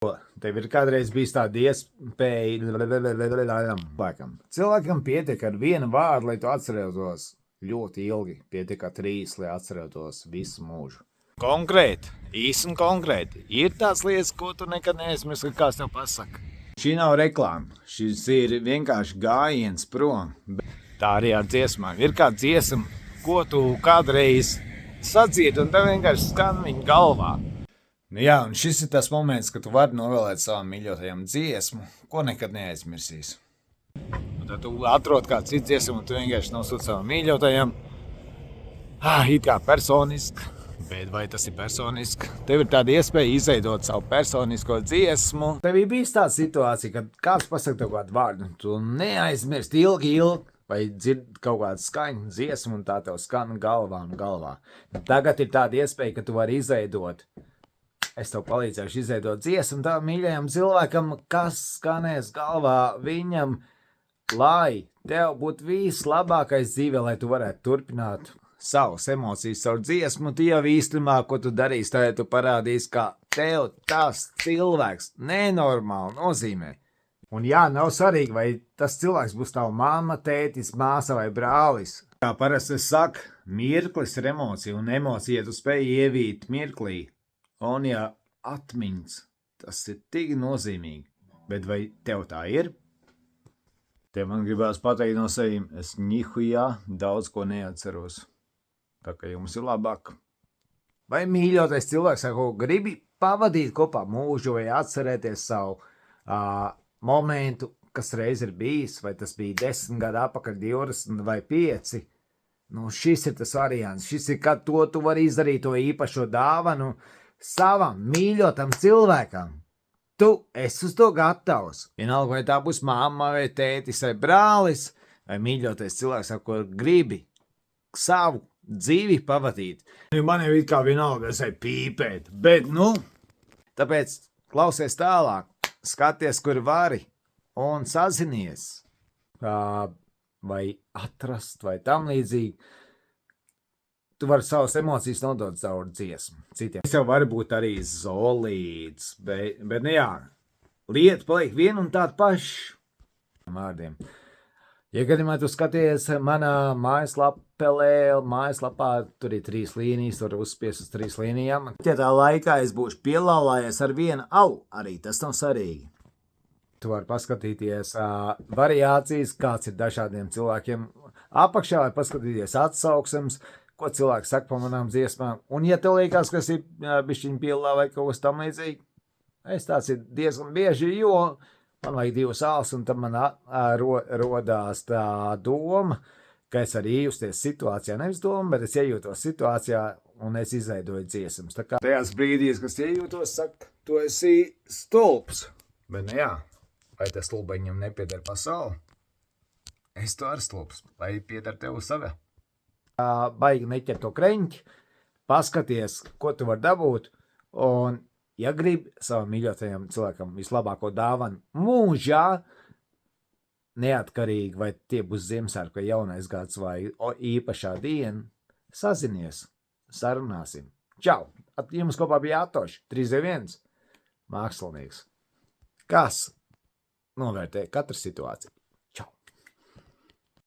Tev ir kādreiz bijis tāda iespēja, cilvēkam pietiek ar vienu vārdu, lai tu atcerētos ļoti ilgi, pietiek ar 3, lai atcerētos visu mūžu. Konkrēti, īsi un konkrēti, ir tās lietas, ko tu nekad neaizmirsti, kad kāds tev pasaka. Šī nav reklāma, šis ir vienkārši gājiens prom. Tā arī ar dziesmām. Ir kāda dziesma, ko tu kādreiz sadziedi, un tev vienkārši skan viņa galvā. Jā, un šis ir tas moments, kad tu vari novēlēt savam mīļotajam dziesmu, ko nekad neaizmirsīs. Un tad tu atrod kādu citu dziesmu, un tu vienkārši nosūti savam mīļotajam. It kā personiski, bet vai tas ir personiski? Tev ir tāda iespēja izveidot savu personisko dziesmu. Tev ir bijis tāda situācija, kad kāds pasaka tev kādu vārdu, un tu neaizmirst ilgi, vai dzird kaut kādu skaņu dziesmu, un tā tev skan galvā un galvā. Tagad ir tāda iespēja, ka tu vari izveidot. Es tev palīdzēšu izveidot dziesmu tam mīļajam cilvēkam, kas skanēs galvā viņam, lai tev būtu vislabākais dzīvē, lai tu varētu turpināt savas emocijas, savu dziesmu. Tu jau īstenībā, ko tu darīsi, tad tu parādīsi, kā tev tas cilvēks nenormāli nozīmē. Un jā, nav svarīgi, vai tas cilvēks būs tava mamma, tētis, māsa vai brālis. Kā parasti es saku, mirklis ir emocija, un emocija tu spēj ievīt mirklī. Un ja atmiņas, tas ir tik nozīmīgi, bet vai tev tā ir? Te man gribās pateikt no sevīm, es ņihujā daudz ko neatceros, tā kā jums ir labāk. Vai mīļotais cilvēks, ar ko gribi pavadīt kopā mūžu, vai atcerēties savu momentu, kas reiz ir bijis, vai tas bija 10 gadu atpakaļ, 20 vai 5? Nu, šis ir tas variants, šis ir, kad to tu vari izdarīt, to īpašo dāvanu, savam mīļotam cilvēkam. Tu esi uz to gatavs. Vienalga, vai tā būs mamma, vai tētis, vai brālis, vai mīļotais cilvēks, ar ko gribi savu dzīvi pavadīt. Man jau it kā vienalga, es pīpēt, bet tāpēc klausies tālāk, skaties, kur vari, un sazinies, vai atrast, vai tam līdzīgi. Tu vari savas emocijas nodot caur dziesmu citiem. Es jau varu būt arī zolīts, bet lieta paliek viena un tāda paša. Vārdiem. Ja gadījumā tu skaties manā mājaslapā, tur ir 3 līnijas, tur uzspies uz 3 līnijām. Ja tā laikā es būšu pielālājies ar vienu alu, arī tas nav svarīgi. Tu vari paskatīties variācijas, kāds ir dažādiem cilvēkiem apakšā, vai paskatīties atsauksmes, ko cilvēki saka par manām dziesmām. Un ja tev liekas, ka es ir bišķiņ pielā vai kaut kas tam līdzīgi, es tāds ir diezgan bieži, jo man vajag 2 alas, un tad man rodās tā doma, ka es arī iejusties situācijā, nevis doma, bet es iejūtos situācijā, un es izveidoju dziesmas. Tā kā tajās brīdīs, kas iejūtos, saka, tu esi stulbs. Bet vai tas stulbeņam nepieder pasauli? Es to ar stulbs, lai pieder tev savā. Baigi neķer to kreņķi, paskaties, ko tu vari dabūt, un, ja gribi savam mīļotajam cilvēkam vislabāko dāvanu mūžā, neatkarīgi, vai tie būs Ziemassvētku vai jaunais gads vai īpašā diena, sazinies, sarunāsim. Čau! Jums kopā bija Atoši, 3-1, mākslinieks. Kas novērtē katru situāciju?